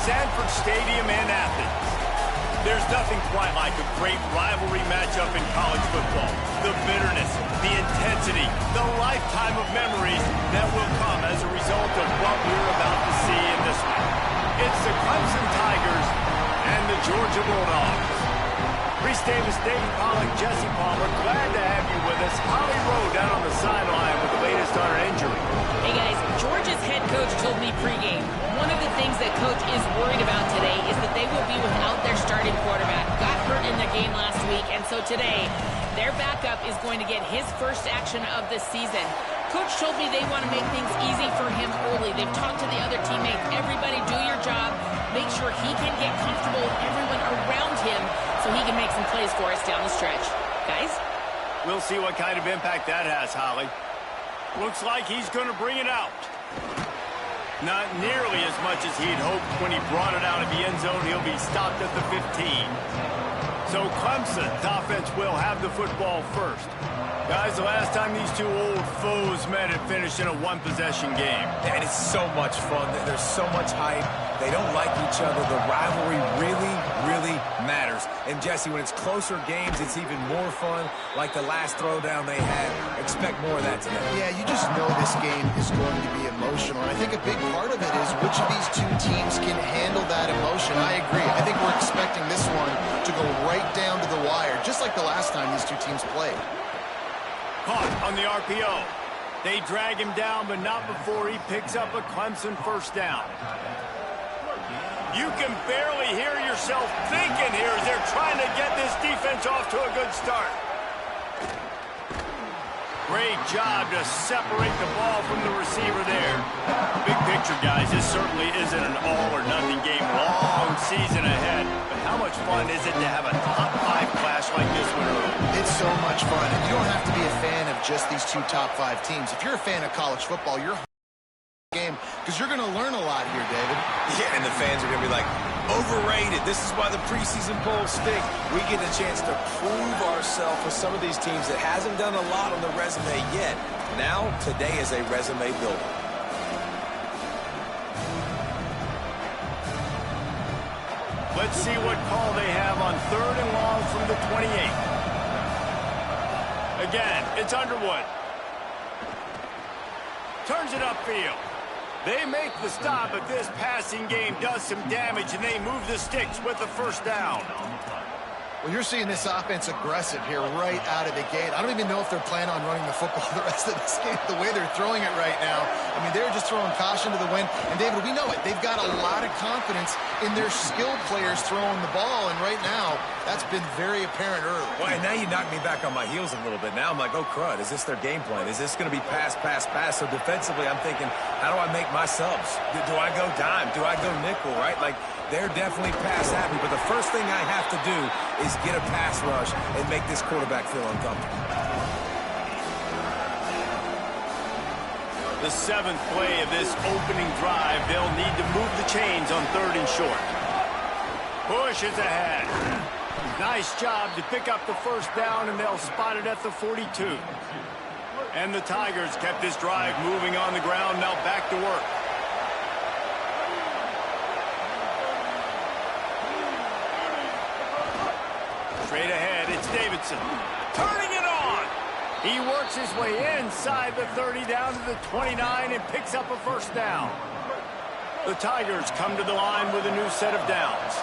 Sanford Stadium in Athens. There's nothing quite like a great rivalry matchup in college football. The bitterness, the intensity, the lifetime of memories that will come as a result of what we're about to see in this one. It's the Clemson Tigers and the Georgia Bulldogs. Reese Davis, David Pollack, Jesse Palmer, glad to have you with us. Holly Rowe down on the sideline with the latest on her injury. Hey guys, Georgia's head coach told me pregame, one of the things that coach is worried about today is that they will be without their starting quarterback. Got hurt in their game last week, and so today, their backup is going to get his first action of the season. Coach told me they want to make things easy for him early. They've talked to the other teammates. Everybody do your job. Make sure he can get comfortable with everyone around him so he can make some plays for us down the stretch. Guys? We'll see what kind of impact that has, Holly. Looks like he's going to bring it out. Not nearly as much as he'd hoped when he brought it out of the end zone. He'll be stopped at the 15. So Clemson's offense will have the football first. Guys, the last time these two old foes met, it finished in a one-possession game. And it's so much fun. There's so much hype. They don't like each other. The rivalry really, really matters. And, Jesse, when it's closer games, it's even more fun. Like the last throwdown they had. Expect more of that today. Yeah, you just know this game is going to be emotional. And I think a big part of it is which of these two teams can handle that emotion. I agree. I think we're expecting this one to go right down to the wire, just like the last time these two teams played. Caught on the RPO. They drag him down, but not before he picks up a Clemson first down. You can barely hear yourself thinking here as they're trying to get this defense off to a good start. Great job to separate the ball from the receiver there. Big picture, guys, this certainly isn't an all-or-nothing game. Long season ahead. But how much fun is it to have a top-5 clash like this one early? It's so much fun. And you don't have to be a fan of just these two top-5 teams. If you're a fan of college football, you're game because you're going to learn a lot here, David. Yeah, and the fans are going to be like, overrated. This is why the preseason polls stink. We get a chance to prove ourselves with some of these teams that hasn't done a lot on the resume yet. Now, today is a resume builder. Let's see what call they have on 3rd and long from the 28. Again, it's Underwood. Turns it upfield. They make the stop, but this passing game does some damage, and they move the sticks with the first down. Well, you're seeing this offense aggressive here right out of the gate. I don't even know if they're planning on running the football the rest of this game, the way they're throwing it right now. I mean, they're just throwing caution to the wind. And, David, we know it. They've got a lot of confidence in their skilled players throwing the ball, and right now, that's been very apparent early. Well, and now you knock me back on my heels a little bit. Now I'm like, oh, crud, is this their game plan? Is this going to be pass, pass, pass? So defensively, I'm thinking, how do I make my subs? Do I go dime? Do I go nickel, right? Like, they're definitely pass happy, but the first thing I have to do is get a pass rush and make this quarterback feel uncomfortable. The 7th play of this opening drive, they'll need to move the chains on 3rd and short. Bush is ahead. Nice job to pick up the first down, and they'll spot it at the 42. And the Tigers kept this drive moving on the ground, now back to work. Straight ahead, it's Davidson. Turning it on! He works his way inside the 30 down to the 29 and picks up a first down. The Tigers come to the line with a new set of downs.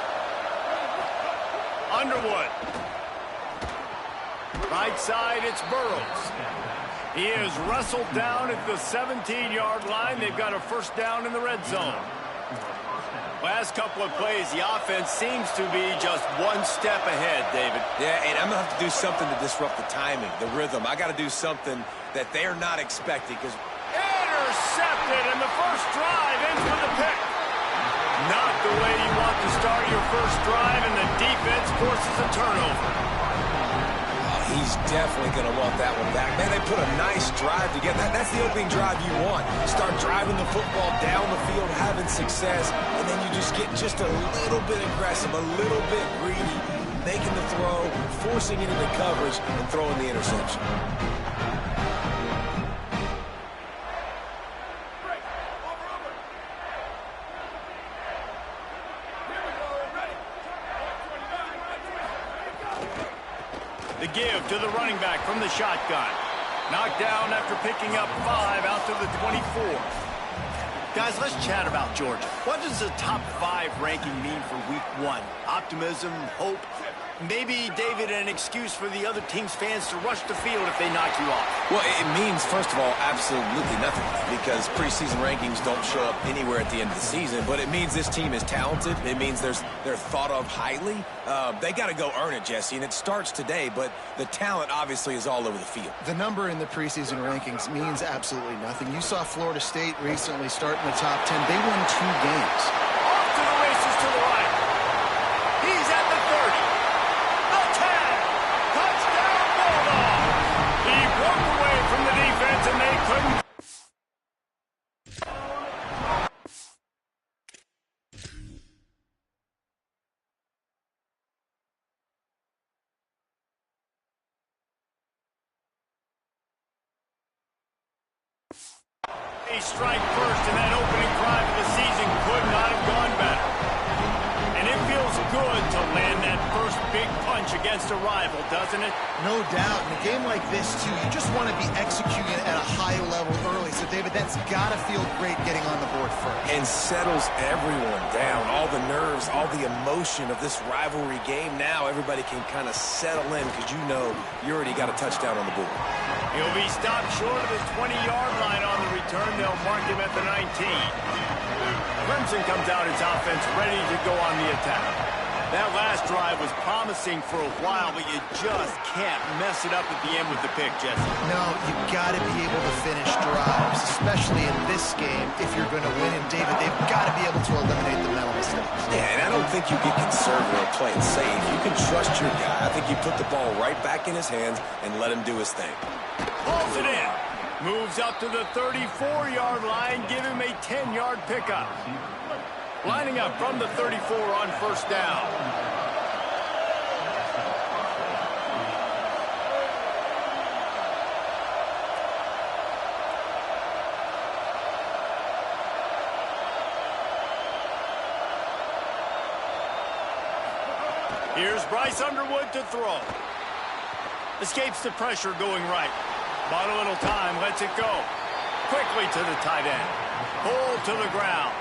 Underwood. Right side, it's Burrows. He is wrestled down at the 17-yard line. They've got a first down in the red zone. Last couple of plays, the offense seems to be just one step ahead, David. Yeah, and I'm going to have to do something to disrupt the timing, the rhythm. I got to do something that they're not expecting. Because intercepted, and the first drive ends with a pick. Not the way you want to start your first drive, and the defense forces a turnover. He's definitely going to want that one back. Man, they put a nice drive together. That's the opening drive you want. Start driving the football down the field, having success, and then you just get just a little bit aggressive, a little bit greedy, making the throw, forcing it into coverage, and throwing the interception. The give to the running back from the shotgun. Knocked down after picking up 5 out to the 24. Guys, let's chat about Georgia. What does the top 5 ranking mean for week 1? Optimism, hope, maybe, David, an excuse for the other team's fans to rush the field if they knock you off? Well, it means, first of all, absolutely nothing, because preseason rankings don't show up anywhere at the end of the season, but it means this team is talented. It means they're thought of highly. They got to go earn it, Jesse, and it starts today, but the talent obviously is all over the field. The number in the preseason rankings means absolutely nothing. You saw Florida State recently start in the top 10. They won 2 games. Off to the races to the right. He's at the 30. The 10. Touchdown, Bulldogs. He broke away from the defense, and they couldn't. A strike first, and that opening drive of the season could not have gone better. And it feels good to land that first big punch against a rival, doesn't it? No doubt. In a game like this, too, you just want to be executing at a high level early. So, David, that's got to feel great getting on the board first. And settles everyone down. All the nerves, all the emotion of this rivalry game. Now everybody can kind of settle in because you know you already got a touchdown on the board. He'll be stopped short of the 20-yard line on the return. They'll mark him at the 19. Clemson comes out its offense ready to go on the attack. That last drive was promising for a while, but you just can't mess it up at the end with the pick, Jesse. No, you got to be able to finish drives, especially in this game if you're going to win. And, David, they've got to be able to eliminate the mental mistakes. Yeah, and I don't think you get conservative or play it safe. You can trust your guy. I think you put the ball right back in his hands and let him do his thing. Pulls it in. Moves up to the 34-yard line. Give him a 10-yard pickup. Lining up from the 34 on first down. Here's Bryce Underwood to throw. Escapes the pressure going right. Bought a little time, lets it go. Quickly to the tight end. Pulled to the ground.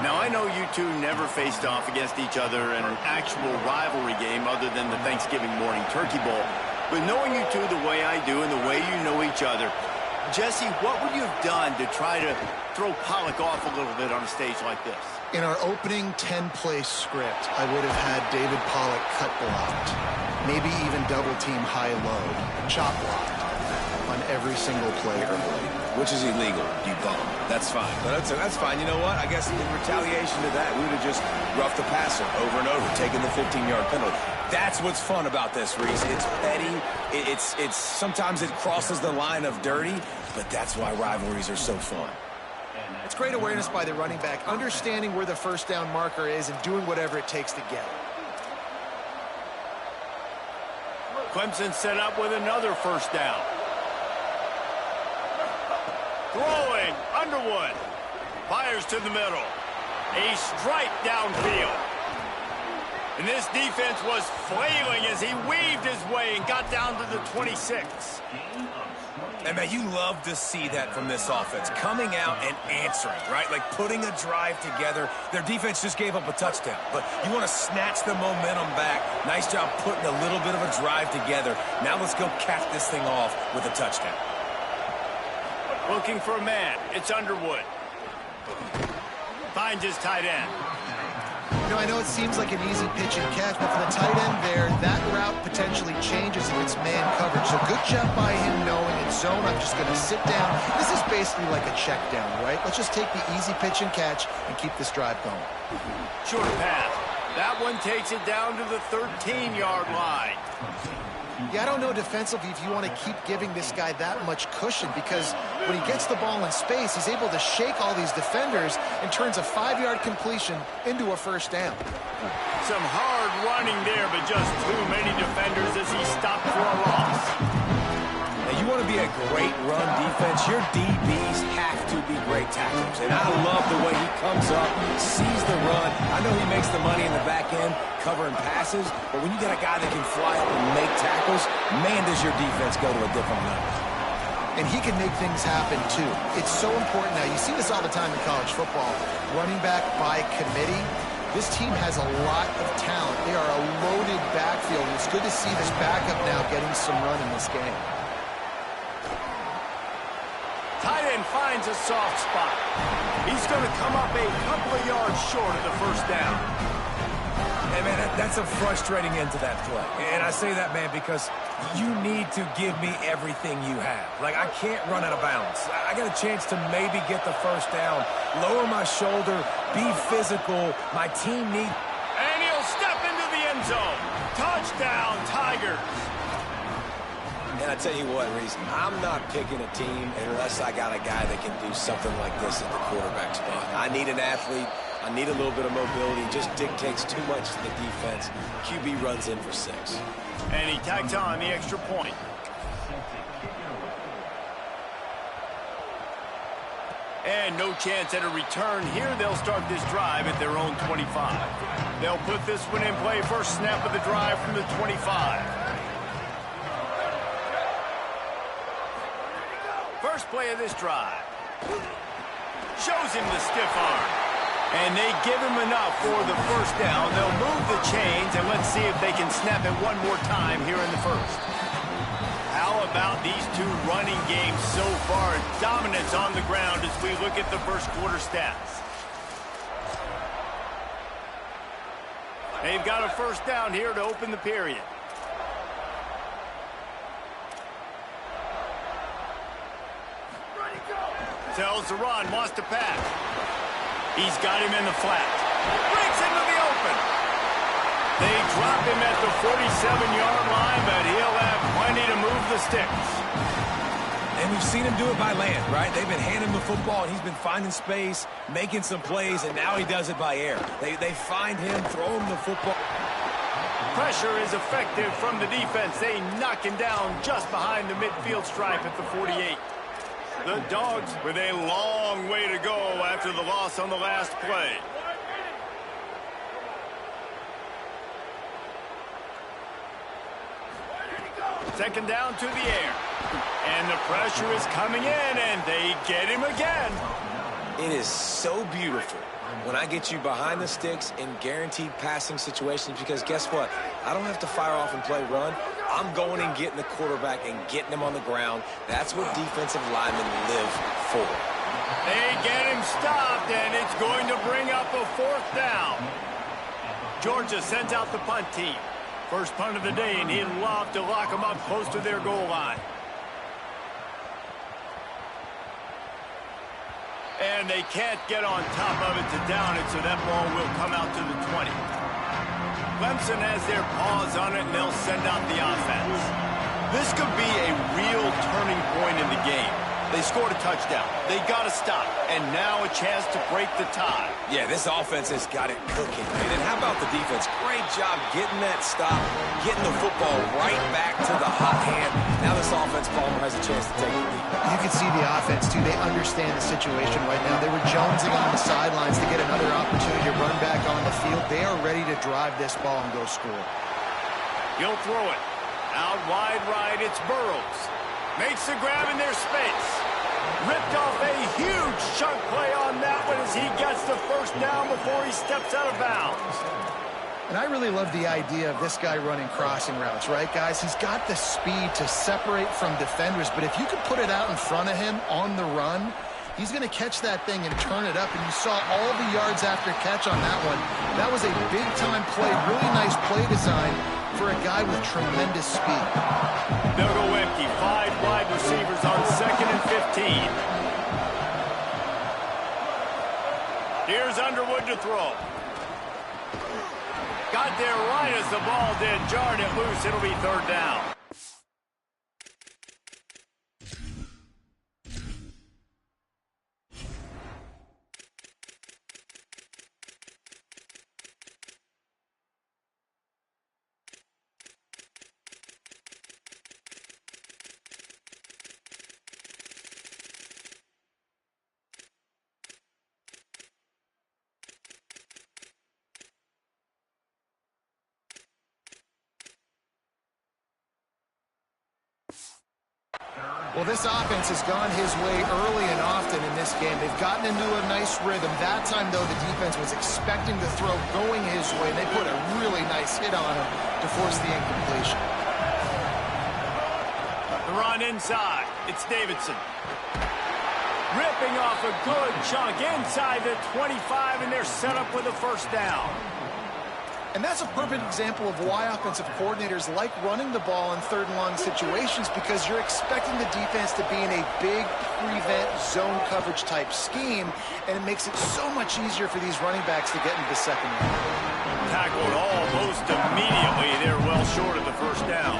Now, I know you two never faced off against each other in an actual rivalry game other than the Thanksgiving morning Turkey Bowl. But knowing you two the way I do and the way you know each other, Jesse, what would you have done to try to throw Pollock off a little bit on a stage like this? In our opening 10-play script, I would have had David Pollock cut blocked, maybe even double-team high-low, chop blocked on every single play early. Which is illegal, you bum. That's fine. But that's fine. You know what? I guess in retaliation to that, we would have just roughed the passer over and over, taking the 15-yard penalty. That's what's fun about this, Reese. It's petty. It's sometimes it crosses the line of dirty, but that's why rivalries are so fun. It's great awareness by the running back, understanding where the first down marker is and doing whatever it takes to get it. Clemson set up with another first down. Throwing, Underwood. Fires to the middle. A strike downfield. And this defense was flailing as he weaved his way and got down to the 26. And, man, you love to see that from this offense. Coming out and answering, right? Like putting a drive together. Their defense just gave up a touchdown. But you want to snatch the momentum back. Nice job putting a little bit of a drive together. Now let's go cap this thing off with a touchdown. Looking for a man. It's Underwood. Finds his tight end. You know, I know it seems like an easy pitch and catch, but for the tight end there, that route potentially changes if it's man coverage. So good job by him knowing in zone, I'm just going to sit down. This is basically like a check down, right? Let's just take the easy pitch and catch and keep this drive going. Short pass. That one takes it down to the 13-yard line. Yeah, I don't know defensively if you want to keep giving this guy that much cushion, because when he gets the ball in space, he's able to shake all these defenders and turns a 5-yard completion into a first down. Some hard running there, but just too many defenders as he stopped for a loss. Now, you you want to be a great run defense, your DBs have to be great tacklers. And I love the way he comes up, sees the run. I know he makes the money in the back end covering passes, but when you got a guy that can fly up and make tackles, man, does your defense go to a different level. And he can make things happen, too. It's so important now. You see this all the time in college football. Running back by committee. This team has a lot of talent. They are a loaded backfield. It's good to see this backup now getting some run in this game. Tight end finds a soft spot. He's going to come up a couple of yards short of the first down. Hey, man, that's a frustrating end to that play. And I say that, man, because you need to give me everything you have. Like, I can't run out of bounds. I got a chance to maybe get the first down, lower my shoulder, be physical. My team needs... And he'll step into the end zone. Touchdown, Tigers. And I tell you what, Reese, I'm not picking a team unless I got a guy that can do something like this at the quarterback spot. I need an athlete. I need a little bit of mobility. It just dictates too much to the defense. QB runs in for 6. And he tags on the extra point. And no chance at a return here. They'll start this drive at their own 25. They'll put this one in play. First snap of the drive from the 25. First play of this drive. Shows him the stiff arm. And they give him enough for the first down. They'll move the chains, and let's see if they can snap it one more time here in the first. How about these two running games so far? Dominance on the ground as we look at the first quarter stats. They've got a first down here to open the period. Tells the run, wants to pass. He's got him in the flat. Breaks into the open. They drop him at the 47-yard line, but he'll have plenty to move the sticks. And we've seen him do it by land, right? They've been handing him the football, and he's been finding space, making some plays, and now he does it by air. They find him, throw him the football. Pressure is effective from the defense. They knock him down just behind the midfield stripe at the 48. The Dogs with a long way to go after the loss on the last play. Second down to the air. And the pressure is coming in, and they get him again. It is so beautiful when I get you behind the sticks in guaranteed passing situations, because guess what? I don't have to fire off and play run. I'm going and getting the quarterback and getting him on the ground. That's what defensive linemen live for. They get him stopped, and it's going to bring up a fourth down. Georgia sends out the punt team. First punt of the day, and he'd love to lock them up close to their goal line. And they can't get on top of it to down it, so that ball will come out to the 20. Clemson has their paws on it, and they'll send out the offense. This could be a real turning point in the game. They scored a touchdown. They got to stop. And now a chance to break the tie. Yeah, this offense has got it cooking. And how about the defense? Great job getting that stop, getting the football right back to the hot hand. Now this offense, Palmer, has a chance to take the lead. You can see the offense, too. They understand the situation right now. They were jonesing on the sidelines to get another opportunity to run back on the field. They are ready to drive this ball and go score. He'll throw it. Out wide right, it's Burrows. Makes the grab in their space. Ripped off a huge chunk play on that one as he gets the first down before he steps out of bounds. And I really love the idea of this guy running crossing routes, right, guys? He's got the speed to separate from defenders, but if you could put it out in front of him on the run, he's going to catch that thing and turn it up, and you saw all the yards after catch on that one. That was a big-time play, really nice play design for a guy with tremendous speed. They'll go empty. 5 wide receivers on 2nd and 15. Here's Underwood to throw. Got there right as the ball did. Jarred it loose. It'll be 3rd down. Well, this offense has gone his way early and often in this game. They've gotten into a nice rhythm. That time, though, the defense was expecting the throw going his way. They put a really nice hit on him to force the incompletion. The run inside. It's Davidson. Ripping off a good chunk inside the 25, and they're set up with a first down. And that's a perfect example of why offensive coordinators like running the ball in third and long situations, because you're expecting the defense to be in a big prevent zone coverage type scheme, and it makes it so much easier for these running backs to get into the second round. Tackled almost immediately. They're well short of the first down.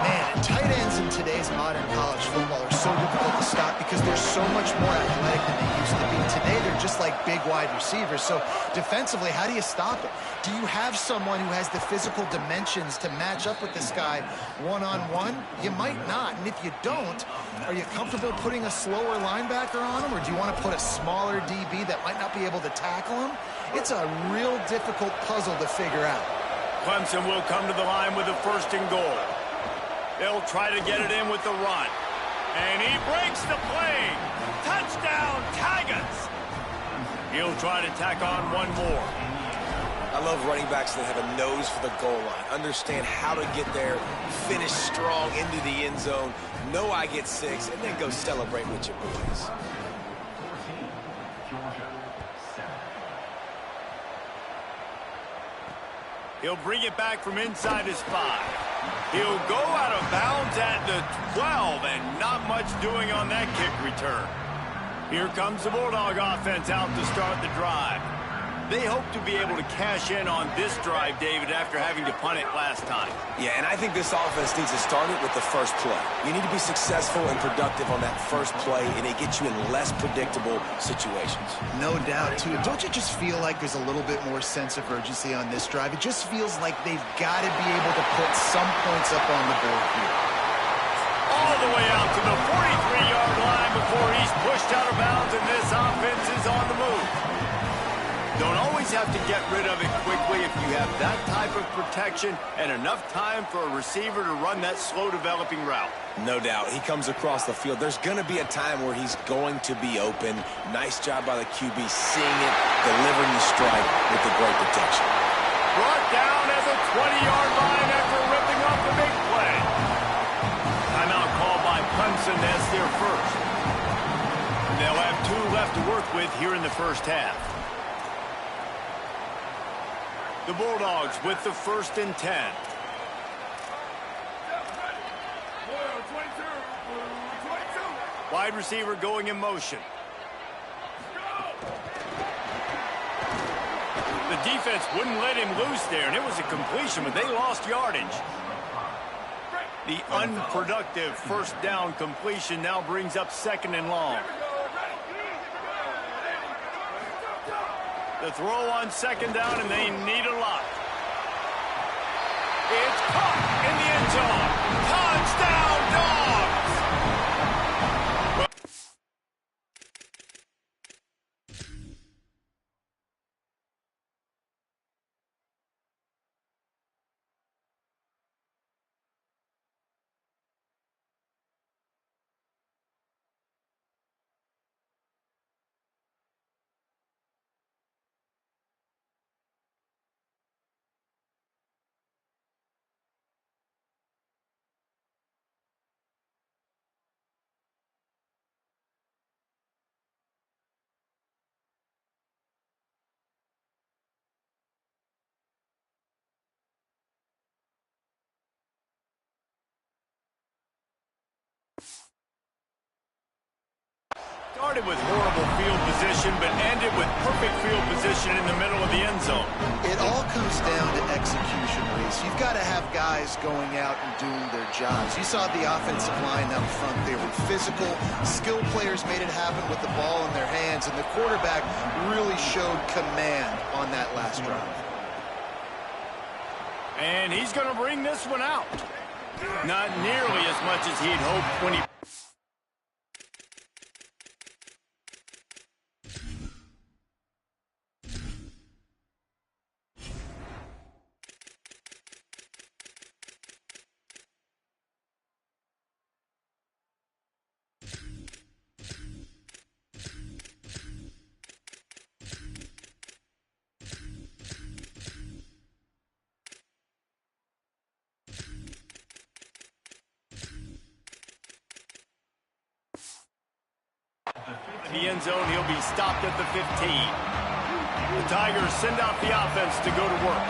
Man, tight ends in today's modern college football are so difficult to stop because they're so much more athletic than they used to be. Today, they're just like big wide receivers. So defensively, how do you stop it? Do you have someone who has the physical dimensions to match up with this guy one-on-one? You might not. And if you don't, are you comfortable putting a slower linebacker on him, or do you want to put a smaller DB that might not be able to tackle him? It's a real difficult puzzle to figure out. Clemson will come to the line with a first and goal. They'll try to get it in with the run. And he breaks the play. Touchdown, Tigers. He'll try to tack on one more. I love running backs that have a nose for the goal line. Understand how to get there, finish strong into the end zone, know I get 6, and then go celebrate with your boys. He'll bring it back from inside his 5. He'll go out of bounds at the 12, and not much doing on that kick return. Here comes the Bulldog offense out to start the drive. They hope to be able to cash in on this drive, David, after having to punt it last time. Yeah, and I think this offense needs to start it with the first play. You need to be successful and productive on that first play, and it gets you in less predictable situations. No doubt, too. Don't you just feel like there's a little bit more sense of urgency on this drive? It just feels like they've got to be able to put some points up on the board here. All the way out to the 43-yard line before he's pushed out of bounds, and this offense is on the move. Don't always have to get rid of it quickly if you have that type of protection and enough time for a receiver to run that slow-developing route. No doubt. He comes across the field. There's going to be a time where he's going to be open. Nice job by the QB seeing it, delivering the strike with the great protection. Brought down at the 20-yard line after ripping off the big play. Timeout called by Clemson as their first. They'll have 2 left to work with here in the first half. The Bulldogs with the first and 10. Wide receiver going in motion. The defense wouldn't let him loose there, and it was a completion, but they lost yardage. The unproductive first down completion now brings up second and long. The throw on second down, and they need a lot. It's caught in the end zone. Touchdown, Dogs! Started with horrible field position, but ended with perfect field position in the middle of the end zone. It all comes down to execution, Reese. You've got to have guys going out and doing their jobs. You saw the offensive line out front. They were physical. Skilled players made it happen with the ball in their hands, and the quarterback really showed command on that last drive. And he's going to bring this one out. Not nearly as much as he'd hoped when he... to the end zone. He'll be stopped at the 15. The Tigers send out the offense to go to work.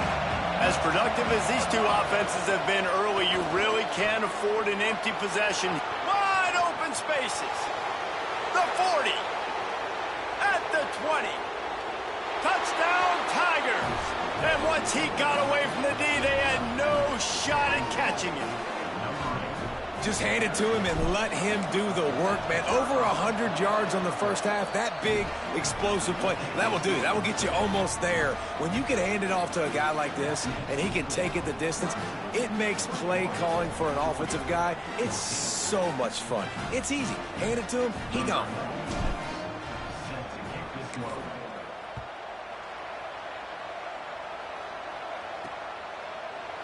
As productive as these two offenses have been early, you really can't afford an empty possession. Wide open spaces. The 40. At the 20. Touchdown, Tigers. And once he got away from the D, they had no shot at catching him. Just hand it to him and let him do the work, man. Over 100 yards on the first half. That big, explosive play. That will do it. That will get you almost there. When you can hand it off to a guy like this and he can take it the distance, it makes play calling for an offensive guy, it's so much fun. It's easy. Hand it to him, he gone.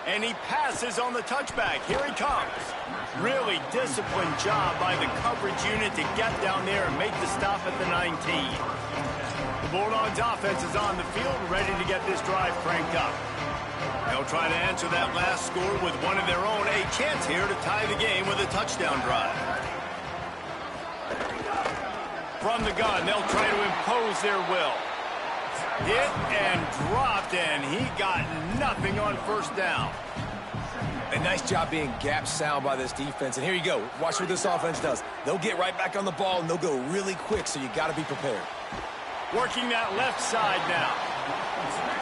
And he passes on the touchback. Here he comes. Really disciplined job by the coverage unit to get down there and make the stop at the 19. The Bulldogs offense is on the field, ready to get this drive cranked up. They'll try to answer that last score with one of their own. A chance here to tie the game with a touchdown drive. From the gun, they'll try to impose their will. Hit and dropped, and he got nothing on first down. A nice job being gap sound by this defense. And here you go. Watch what this offense does. They'll get right back on the ball, and they'll go really quick, so you got to be prepared. Working that left side now.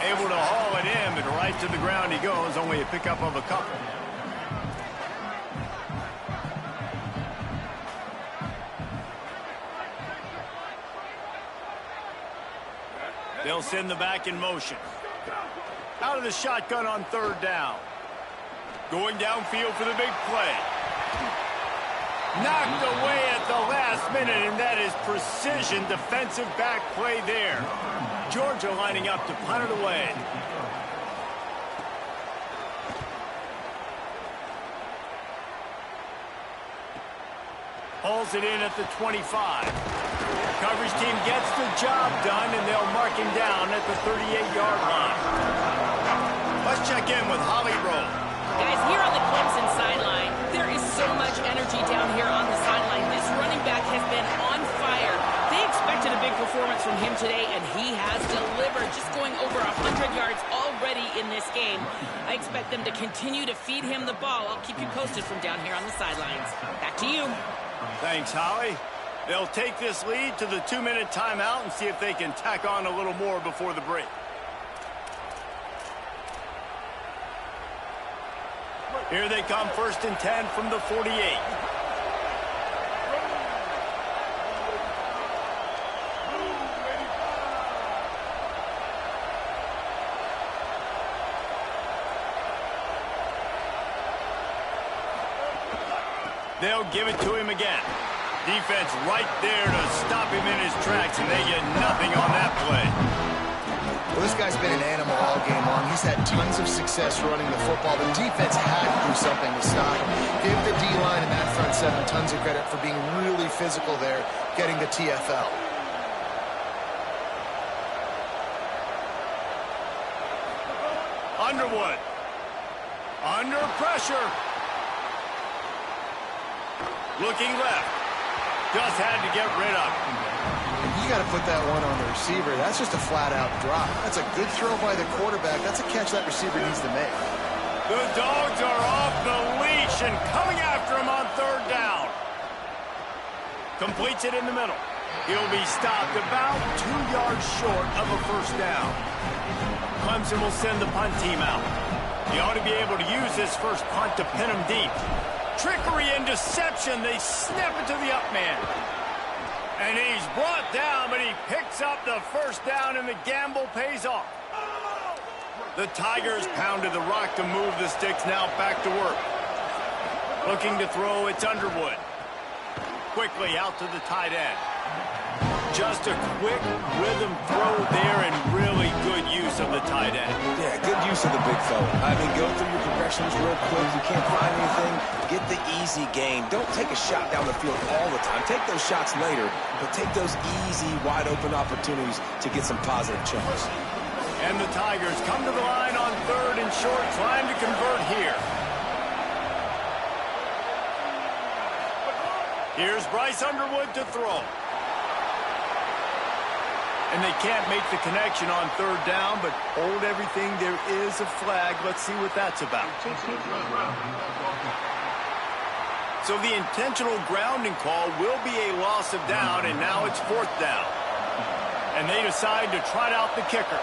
Able to haul it in, but right to the ground he goes. Only a pickup of a couple. They'll send the back in motion. Out of the shotgun on third down. Going downfield for the big play. Knocked away at the last minute, and that is precision defensive back play there. Georgia lining up to punt it away. Hauls it in at the 25. Coverage team gets the job done, and they'll mark him down at the 38-yard line. Let's check in with Holly Rowe. Guys, here on the Clemson sideline, there is so much energy down here on the sideline. This running back has been on fire. They expected a big performance from him today, and he has delivered, just going over 100 yards already in this game. I expect them to continue to feed him the ball. I'll keep you posted from down here on the sidelines. Back to you. Thanks, Holly. They'll take this lead to the 2-minute timeout and see if they can tack on a little more before the break. Here they come, 1st and 10 from the 48. They'll give it to him again. Defense right there to stop him in his tracks, and they get nothing on that play. Well, this guy's been an animal all game long. He's had tons of success running the football. The defense had to do something to stop him. Give the D-line and that front seven tons of credit for being really physical there, getting the TFL. Underwood. Under pressure. Looking left. Just had to get rid of it. You got to put that one on the receiver. That's just a flat-out drop. That's a good throw by the quarterback. That's a catch that receiver needs to make. The Dogs are off the leash and coming after him on third down. Completes it in the middle. He'll be stopped about 2 yards short of a first down. Clemson will send the punt team out. He ought to be able to use this first punt to pin him deep. Trickery and deception. They snap it to the up man. And he's brought down, but he picks up the first down, and the gamble pays off. The Tigers pounded the rock to move the sticks, now back to work. Looking to throw, it's Underwood. Quickly out to the tight end. Just a quick rhythm throw there, and really good use of the tight end. Yeah, good use of the big fella. I mean, go through your progressions real quick. You can't find anything, get the easy gain. Don't take a shot down the field all the time. Take those shots later, but take those easy, wide-open opportunities to get some positive chunks. And the Tigers come to the line on third and short, trying to convert here. Here's Bryce Underwood to throw. And they can't make the connection on third down, but hold everything. There is a flag. Let's see what that's about. So the intentional grounding call will be a loss of down, and now it's fourth down. And they decide to trot out the kicker.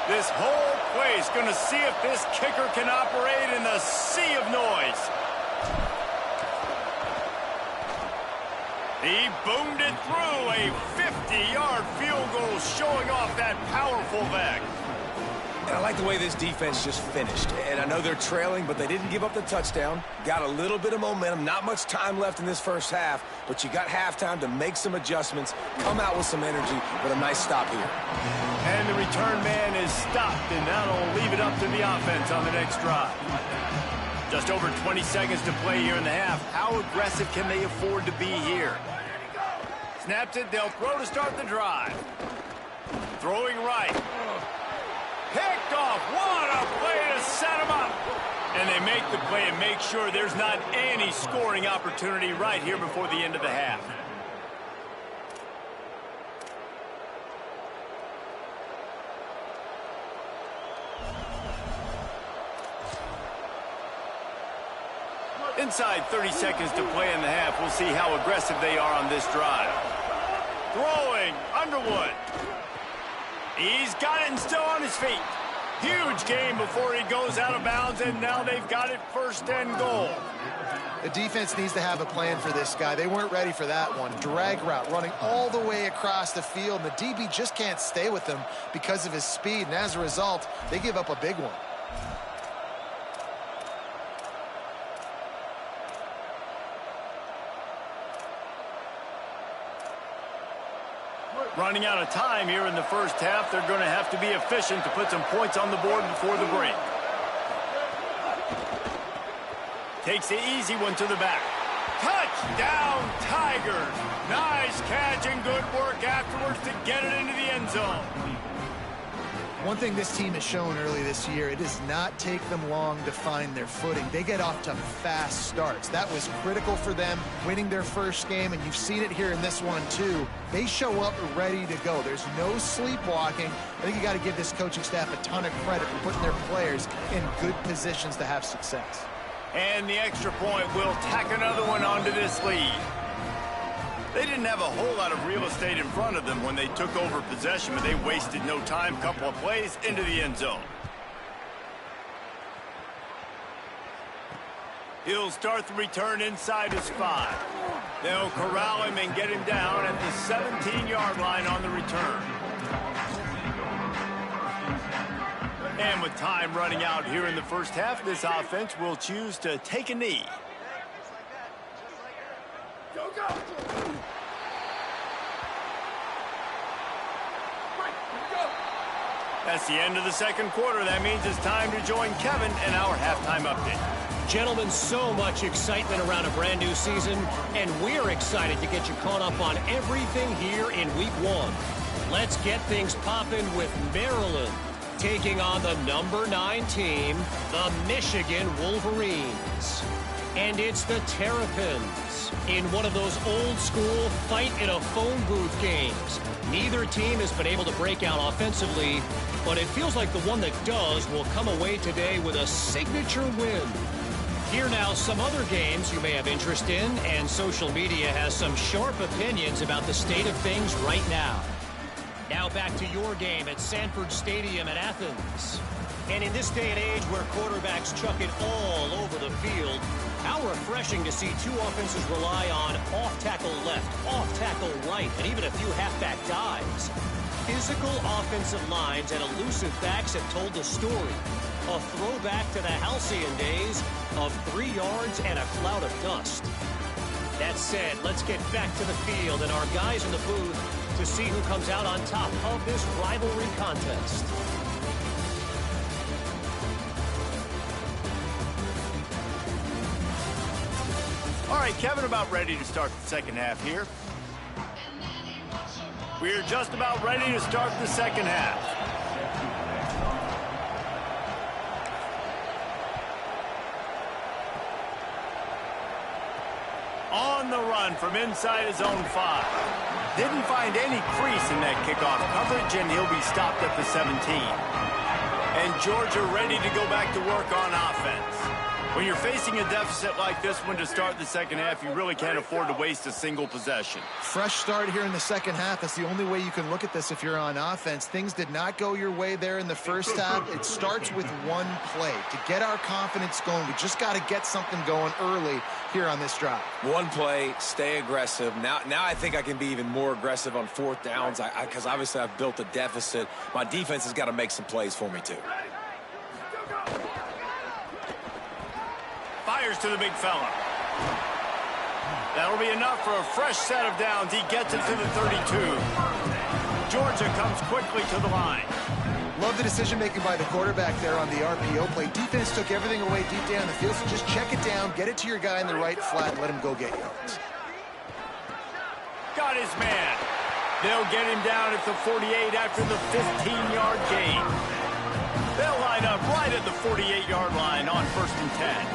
This whole play is going to see if this kicker can operate in the sea of noise. He boomed it through, a 50-yard field goal showing off that powerful back. And I like the way this defense just finished. And I know they're trailing, but they didn't give up the touchdown. Got a little bit of momentum. Not much time left in this first half, but you got halftime to make some adjustments, come out with some energy, but a nice stop here. And the return man is stopped, and that'll leave it up to the offense on the next drive. Just over 20 seconds to play here in the half. How aggressive can they afford to be here? Snaps it, they'll throw to start the drive. Throwing right. Picked off. What a play to set him up. And they make the play and make sure there's not any scoring opportunity right here before the end of the half. Inside 30 seconds to play in the half. We'll see how aggressive they are on this drive. Throwing, Underwood. He's got it and still on his feet. Huge gain before he goes out of bounds, and now they've got it first and goal. The defense needs to have a plan for this guy. They weren't ready for that one. Drag route running all the way across the field. The DB just can't stay with him because of his speed, and as a result, they give up a big one. Running out of time here in the first half. They're going to have to be efficient to put some points on the board before the break. Takes the easy one to the back. Touchdown, Tigers. Nice catch and good work afterwards to get it into the end zone. One thing this team has shown early this year, it does not take them long to find their footing. They get off to fast starts. That was critical for them, winning their first game, and you've seen it here in this one too. They show up ready to go. There's no sleepwalking. I think you got to give this coaching staff a ton of credit for putting their players in good positions to have success. And the extra point will tack another one onto this lead. They didn't have a whole lot of real estate in front of them when they took over possession, but they wasted no time. Couple of plays into the end zone. He'll start the return inside his 5. They'll corral him and get him down at the 17-yard line on the return. And with time running out here in the first half, this offense will choose to take a knee. Go, go! That's the end of the second quarter. That means it's time to join Kevin in our halftime update. Gentlemen, so much excitement around a brand new season, and we're excited to get you caught up on everything here in Week 1. Let's get things popping with Maryland taking on the number 9 team, the Michigan Wolverines. And it's the Terrapins in one of those old-school fight-in-a-phone booth games. Neither team has been able to break out offensively, but it feels like the one that does will come away today with a signature win. Here now, some other games you may have interest in, and social media has some sharp opinions about the state of things right now. Now back to your game at Sanford Stadium in Athens. And in this day and age where quarterbacks chuck it all over the field, how refreshing to see two offenses rely on off-tackle left, off-tackle right, and even a few halfback dives. Physical offensive lines and elusive backs have told the story. A throwback to the halcyon days of 3 yards and a cloud of dust. That said, let's get back to the field and our guys in the booth to see who comes out on top of this rivalry contest. All right, Kevin, about ready to start the second half here. We're just about ready to start the second half. On the run from inside his own 5. Didn't find any crease in that kickoff coverage, and he'll be stopped at the 17. And Georgia ready to go back to work on offense. When you're facing a deficit like this one to start the second half, you really can't afford to waste a single possession. Fresh start here in the second half. That's the only way you can look at this if you're on offense. Things did not go your way there in the first half. It starts with one play. To get our confidence going, we just got to get something going early here on this drive. One play, stay aggressive. Now I think I can be even more aggressive on fourth downs because obviously I've built a deficit. My defense has got to make some plays for me too. Fires to the big fella. That'll be enough for a fresh set of downs. He gets it to the 32. Georgia comes quickly to the line. Love the decision-making by the quarterback there on the RPO play. Defense took everything away deep down the field, so just check it down, get it to your guy in the right flat, and let him go get yards. Got his man. They'll get him down at the 48 after the 15-yard gain. They'll line up right at the 48-yard line on 1st and 10.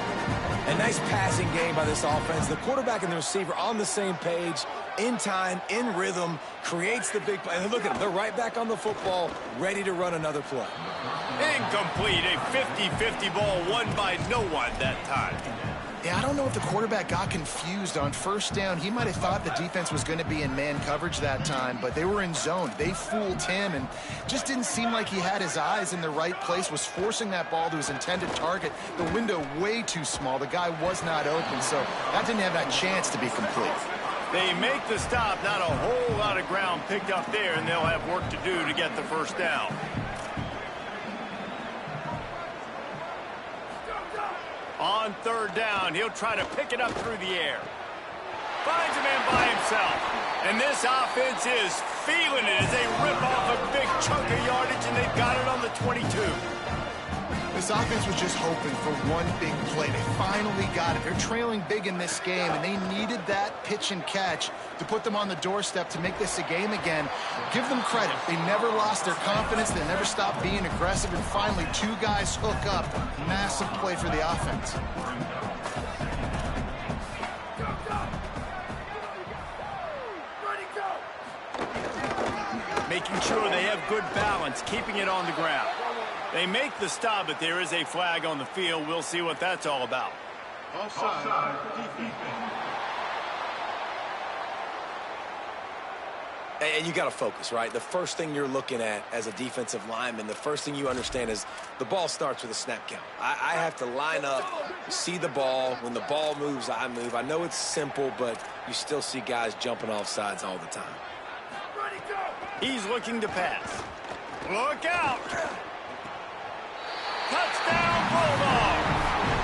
A nice passing game by this offense. The quarterback and the receiver on the same page, in time, in rhythm, creates the big play. And look at them. They're right back on the football, ready to run another play. Incomplete. A 50-50 ball won by no one that time. Yeah, I don't know if the quarterback got confused on first down. He might have thought the defense was going to be in man coverage that time, but they were in zone. They fooled him and just didn't seem like he had his eyes in the right place, was forcing that ball to his intended target. The window way too small. The guy was not open, so that didn't have that chance to be complete. They make the stop. Not a whole lot of ground picked up there, and they'll have work to do to get the first down. On 3rd down, he'll try to pick it up through the air. Finds a man by himself. And this offense is feeling it as they rip off a big chunk of yardage, and they've got it on the 22. This offense was just hoping for one big play. They finally got it. They're trailing big in this game, and they needed that pitch and catch to put them on the doorstep to make this a game again. Give them credit. They never lost their confidence. They never stopped being aggressive, and finally, 2 guys hook up. Massive play for the offense. Making sure they have good balance, keeping it on the ground. They make the stop, but there is a flag on the field. We'll see what that's all about. Offside. And you got to focus, right? The first thing you're looking at as a defensive lineman, the first thing you understand is the ball starts with a snap count. I have to line up, see the ball. When the ball moves, I move. I know it's simple, but you still see guys jumping off sides all the time. He's looking to pass. Look out! Touchdown, Bulldogs!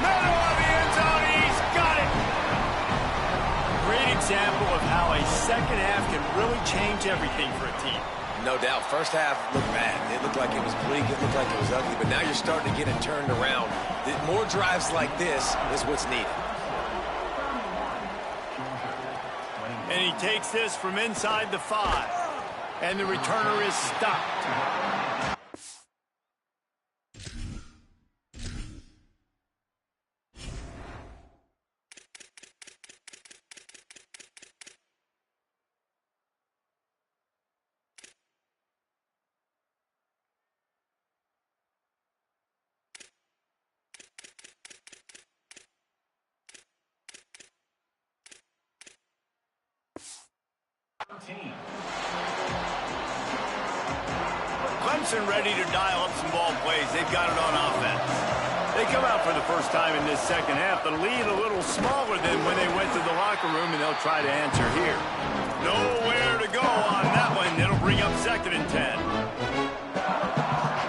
Middle of the end zone, he's got it! Great example of how a second half can really change everything for a team. No doubt. First half looked bad. It looked like it was bleak. It looked like it was ugly. But now you're starting to get it turned around. More drives like this is what's needed. And he takes this from inside the 5. And the returner is stopped. Clemson ready to dial up some ball plays. They've got it on offense. They come out for the first time in this second half. The lead a little smaller than when they went to the locker room, and they'll try to answer here. Nowhere to go on that one. It'll bring up 2nd and 10.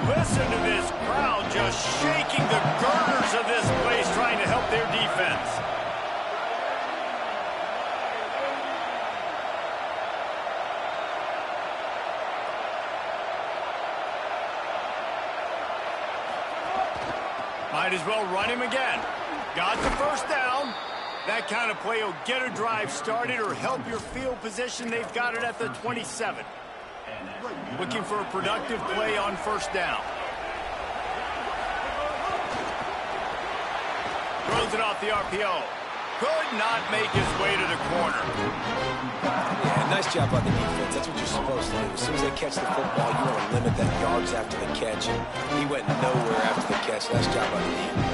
Listen to this crowd just shaking the girders of this place, trying to help their defense. Might as well run him again. Got the first down. That kind of play will get a drive started or help your field position. They've got it at the 27. Looking for a productive play on first down. Throws it off the RPO. Could not make his way to the corner. Yeah, nice job by the defense. That's what you're supposed to do. As soon as they catch the football, you want to limit that yards after the catch. And he went nowhere after the catch. Nice job by the defense.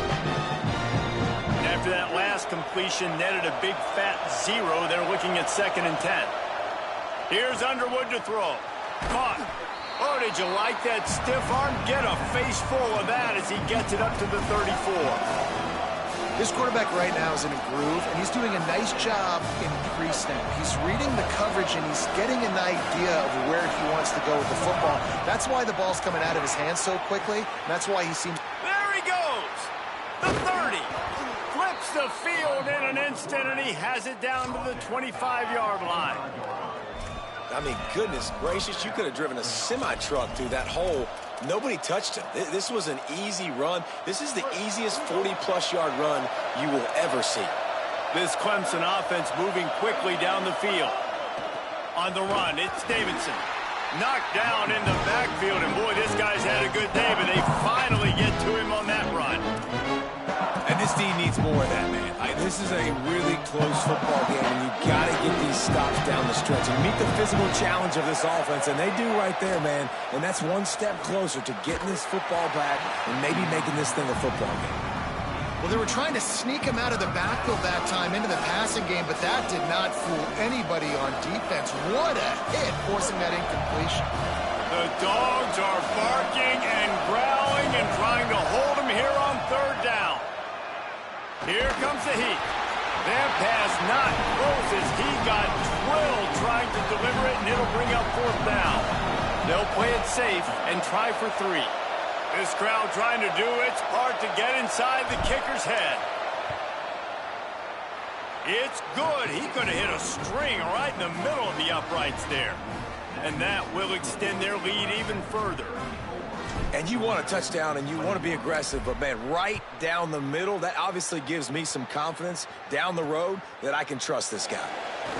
After that last completion netted a big fat 0, they're looking at 2nd and 10. Here's Underwood to throw. Caught. Oh, did you like that stiff arm? Get a face full of that as he gets it up to the 34. This quarterback right now is in a groove, and he's doing a nice job in pre-snap. He's reading the coverage, and he's getting an idea of where he wants to go with the football. That's why the ball's coming out of his hands so quickly, and that's why he seems... There he goes! The 30. Flips the field in an instant, and he has it down to the 25-yard line. I mean, goodness gracious, you could have driven a semi-truck through that hole. Nobody touched him. This was an easy run. This is the easiest 40-plus yard run you will ever see. This Clemson offense moving quickly down the field. On the run, it's Davidson. Knocked down in the backfield, and boy, this guy's had a good day, but they finally get to him on that run. And this team needs more of that, man. This is a really close football game, and you got to get these stops down the stretch and meet the physical challenge of this offense, and they do right there, man. And that's one step closer to getting this football back and maybe making this thing a football game. Well, they were trying to sneak him out of the backfield that time into the passing game, but that did not fool anybody on defense. What a hit, forcing that incompletion. The dogs are barking and growling and trying to hold him here on 3rd down. Here comes the heat. That pass not close as he got drilled trying to deliver it, and it'll bring up 4th down. They'll play it safe and try for 3. This crowd trying to do its part to get inside the kicker's head. It's good. He could have hit a string right in the middle of the uprights there. And that will extend their lead even further. And you want a touchdown and you want to be aggressive, but, man, right down the middle, that obviously gives me some confidence down the road that I can trust this guy.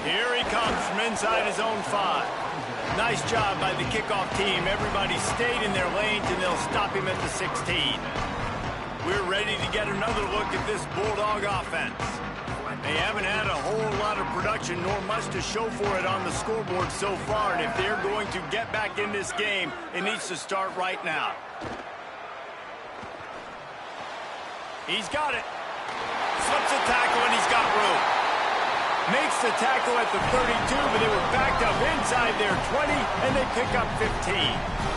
Here he comes from inside his own 5. Nice job by the kickoff team. Everybody stayed in their lanes, and they'll stop him at the 16. We're ready to get another look at this Bulldog offense. They haven't had a whole lot of production nor much to show for it on the scoreboard so far, and if they're going to get back in this game, it needs to start right now. He's got it. Slips a tackle, and he's got room. Makes the tackle at the 32, but they were backed up inside their 20, and they pick up 15.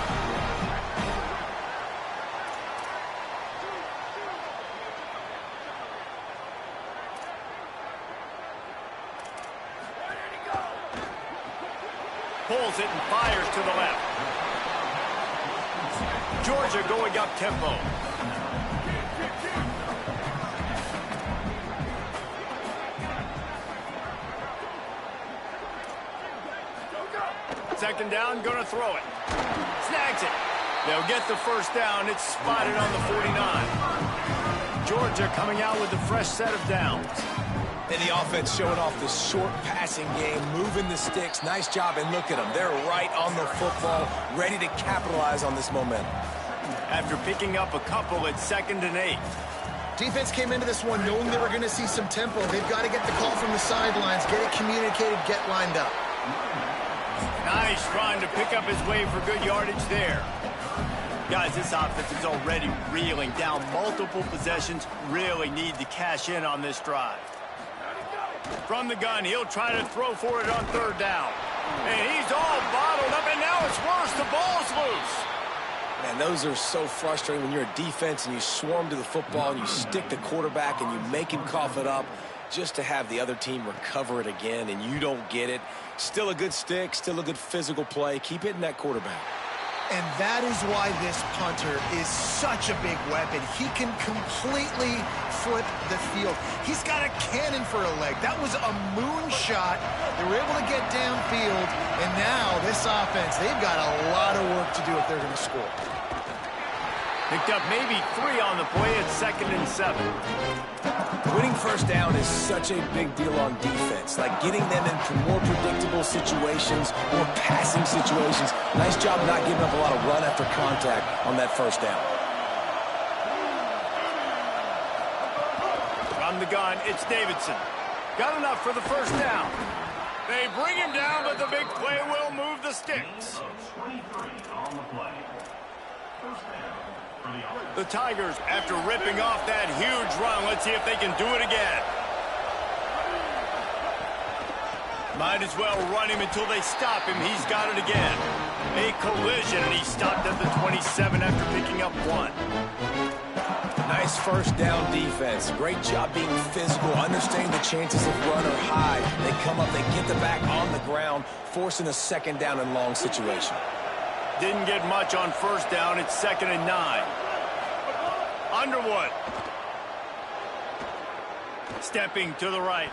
Pulls it and fires to the left. Georgia going up tempo. Second down, going to throw it. Snags it. They'll get the 1st down. It's spotted on the 49. Georgia coming out with a fresh set of downs. And the offense showing off the short passing game, moving the sticks. Nice job, and look at them. They're right on the football, ready to capitalize on this momentum. After picking up a couple at 2nd and 8. Defense came into this one knowing they were going to see some tempo. They've got to get the call from the sidelines, get it communicated, get lined up. Nice trying to pick up his way for good yardage there. Guys, this offense is already reeling down multiple possessions. Really need to cash in on this drive. From the gun, he'll try to throw for it on 3rd down. And he's all bottled up, and now it's worse. The ball's loose. Man, those are so frustrating when you're a defense and you swarm to the football and you stick the quarterback and you make him cough it up just to have the other team recover it again, and you don't get it. Still a good stick, still a good physical play. Keep hitting that quarterback. And that is why this punter is such a big weapon. He can completely flip the field. He's got a cannon for a leg. That was a moonshot. They were able to get downfield, and now this offense, they've got a lot of work to do if they're going to score. Picked up maybe 3 on the play at 2nd and 7. Winning 1st down is such a big deal on defense, like getting them into more predictable situations, more passing situations. Nice job not giving up a lot of run after contact on that 1st down. From the gun, it's Davidson. Got enough for the first down. They bring him down, but the big play will move the sticks. The Tigers, after ripping off that huge run, let's see if they can do it again. Might as well run him until they stop him. He's got it again. A collision, and he stopped at the 27 after picking up 1. Nice first down defense. Great job being physical, understanding the chances of run are high. They come up, they get the back on the ground, forcing a second down and long situation. Didn't get much on first down. It's 2nd and 9. Underwood. Stepping to the right.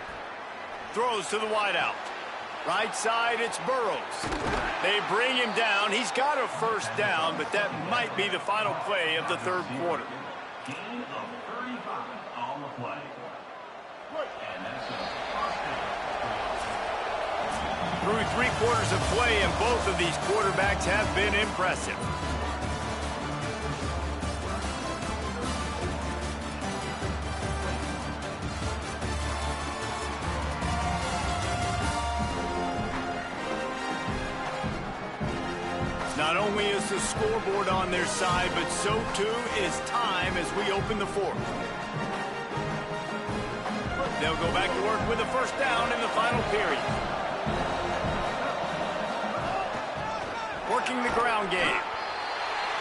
Throws to the wideout. Right side, it's Burrows. They bring him down. He's got a first down, but that might be the final play of the third quarter. Gain of 35 on the play. And that's a first down. Through 3 quarters of play, and both of these quarterbacks have been impressive. Not only is the scoreboard on their side, but so too is time as we open the fourth. They'll go back to work with a first down in the final period. Working the ground game.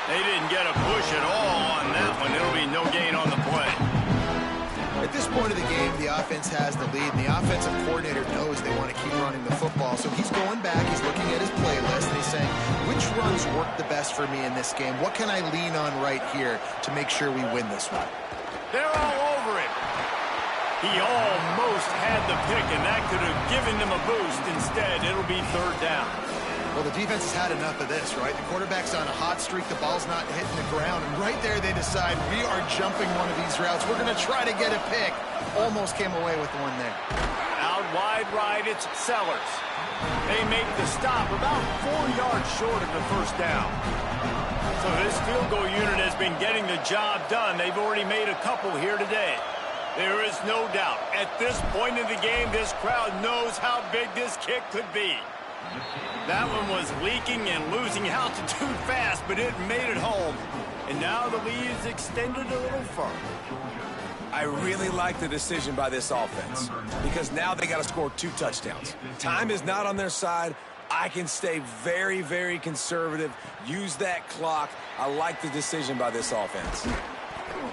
They didn't get a push at all on that one. It'll be no gain on the play. At this point of the game, the offense has the lead, and the offensive coordinator knows they want to keep running the football. So he's going back, he's looking at his playlist, and he's saying, which runs work the best for me in this game? What can I lean on right here to make sure we win this one? They're all over him. He almost had the pick, and that could have given them a boost. Instead, it'll be third down. Well, the defense has had enough of this, right? The quarterback's on a hot streak. The ball's not hitting the ground. And right there, they decide, we are jumping one of these routes. We're going to try to get a pick. Almost came away with one there. Out wide right, it's Sellers. They make the stop about 4 yards short of the first down. So this field goal unit has been getting the job done. They've already made a couple here today. There is no doubt. At this point in the game, this crowd knows how big this kick could be. That one was leaking and losing altitude fast, but it made it home. And now the lead is extended a little further. I really like the decision by this offense because now they got to score 2 touchdowns. Time is not on their side. I can stay very, very conservative, use that clock. I like the decision by this offense.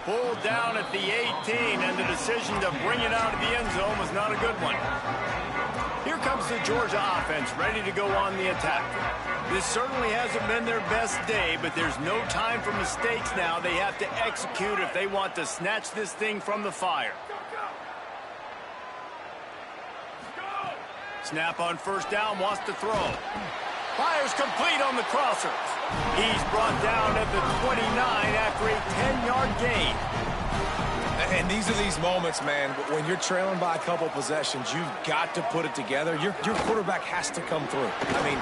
Pulled down at the 18, and the decision to bring it out of the end zone was not a good one. Here comes the Georgia offense, ready to go on the attack. This certainly hasn't been their best day, but there's no time for mistakes now. They have to execute if they want to snatch this thing from the fire. Snap on first down, wants to throw. Fires complete on the crossers. He's brought down at the 29 after a 10-yard gain. And these are these moments, man, when you're trailing by a couple possessions, you've got to put it together. Your quarterback has to come through. I mean,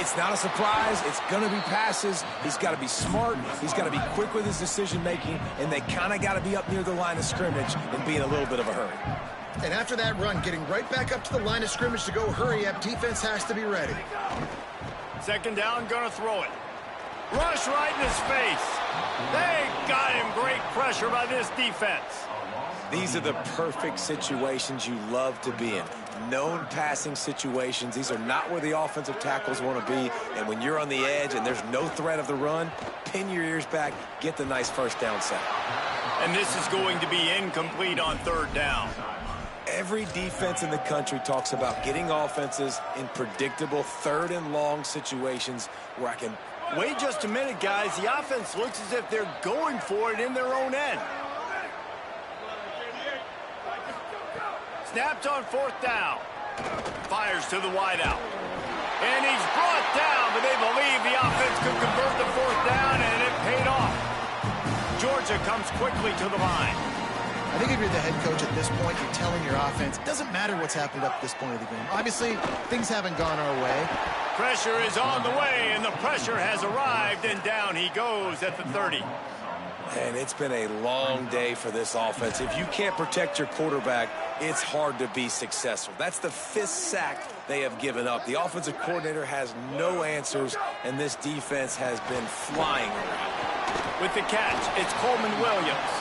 it's not a surprise. It's going to be passes. He's got to be smart. He's got to be quick with his decision-making, and they kind of got to be up near the line of scrimmage and be in a little bit of a hurry. And after that run, getting right back up to the line of scrimmage to go hurry up, defense has to be ready. Second down, gonna throw it. Rush right in his face. They got him. Great pressure by this defense. These are the perfect situations you love to be in. Known passing situations. These are not where the offensive tackles want to be. And when you're on the edge and there's no threat of the run, pin your ears back, get the nice first down sack. And this is going to be incomplete on third down. Every defense in the country talks about getting offenses in predictable third and long situations where I can... Wait just a minute, guys. The offense looks as if they're going for it in their own end. Snapped on fourth down. Fires to the wideout. And he's brought down, but they believe the offense could convert the fourth down, and it paid off. Georgia comes quickly to the line. I think if you're the head coach at this point, you're telling your offense, it doesn't matter what's happened up to this point of the game. Obviously, things haven't gone our way. Pressure is on the way, and the pressure has arrived, and down he goes at the 30. And it's been a long day for this offense. If you can't protect your quarterback, it's hard to be successful. That's the 5th sack they have given up. The offensive coordinator has no answers, and this defense has been flying around. With the catch, it's Coleman Williams.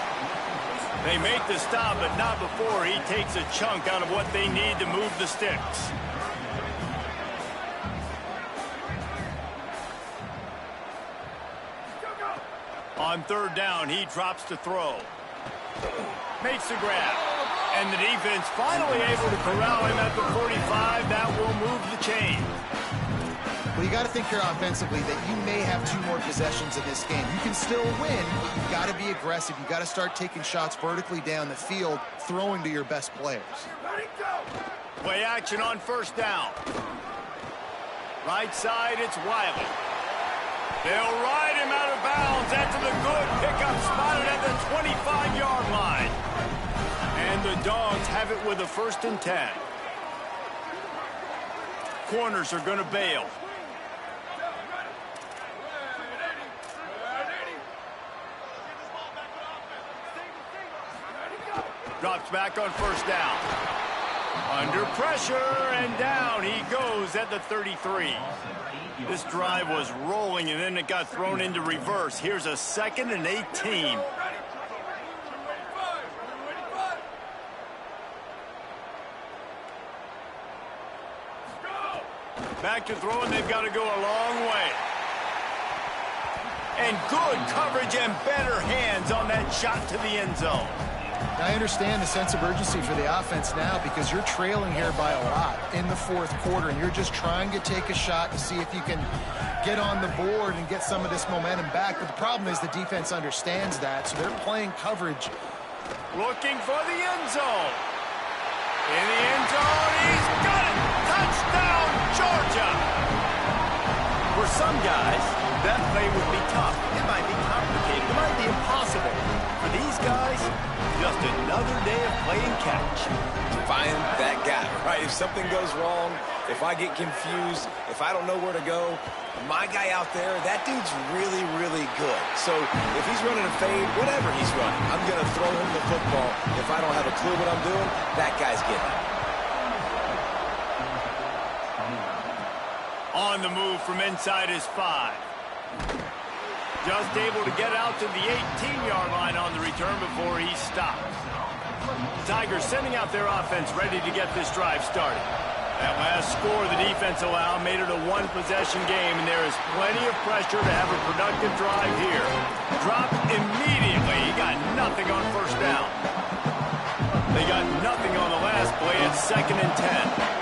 They make the stop, but not before he takes a chunk out of what they need to move the sticks. On 3rd down, he drops to throw. Makes the grab. And the defense finally able to corral him at the 45. That will move the chain. Well, you got to think here offensively that you may have 2 more possessions in this game. You can still win, but you've got to be aggressive. You've got to start taking shots vertically down the field, throwing to your best players. Play action on 1st down. Right side, it's Wiley. They'll ride him out of bounds after the good pickup spotted at the 25-yard line. And the Dogs have it with a 1st and 10. Corners are going to bail. Drops back on 1st down. Under pressure, and down he goes at the 33. This drive was rolling, and then it got thrown into reverse. Here's a 2nd and 18. Back to throwing, they've got to go a long way. And good coverage and better hands on that shot to the end zone. I understand the sense of urgency for the offense now because you're trailing here by a lot in the 4th quarter, and you're just trying to take a shot to see if you can get on the board and get some of this momentum back. But the problem is the defense understands that, so they're playing coverage. Looking for the end zone. In the end zone, he's got it! Touchdown, Georgia! For some guys, that play would be tough. It might be complicated. It might be impossible. For these guys, just another day of playing catch. Find that guy, right? If something goes wrong, if I get confused, if I don't know where to go, my guy out there, that dude's really, really good. So if he's running a fade, whatever he's running, I'm going to throw him the football. If I don't have a clue what I'm doing, that guy's getting it. On the move from inside his 5. Just able to get out to the 18-yard line on the return before he stops. Tigers sending out their offense ready to get this drive started. That last score the defense allowed made it a 1-possession game, and there is plenty of pressure to have a productive drive here. Dropped immediately. He got nothing on 1st down. They got nothing on the last play at 2nd and 10.